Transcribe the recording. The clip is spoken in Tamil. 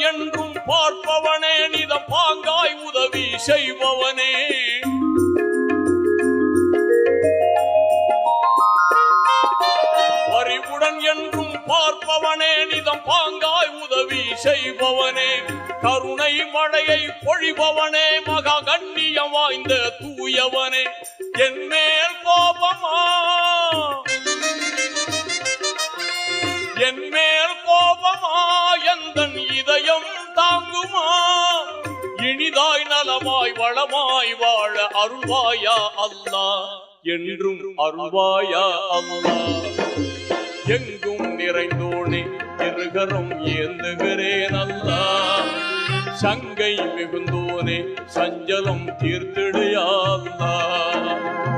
என்றும் பார்ப்பவனே நிதம் பாங்காய் உதவி செய்பவனே பரிவுடன் என்றும் பார்ப்பவனே நிதம் பாங்காய் உதவி செய்பவனே கருணை மழையை பொழிபவனே மகா கண்ணியம் வாய்ந்த தூயவனே என் மேல் கோபமா என் மேல் கோபமா எந்தன் இதயம் தாங்குமா இனிதாய் நலமாய் வளமாய் வாழ அருள்வாயா அல்லாஹ் என்றும் அருள்வாயா அல்லாஹ் எங்கும் நிறைந்தோனே இருகரம் ஏந்துகிறேன் அல்லாஹ் சங்கை மிகுந்தோனே சஞ்சலம் தீர்த்திடையா அல்லாஹ்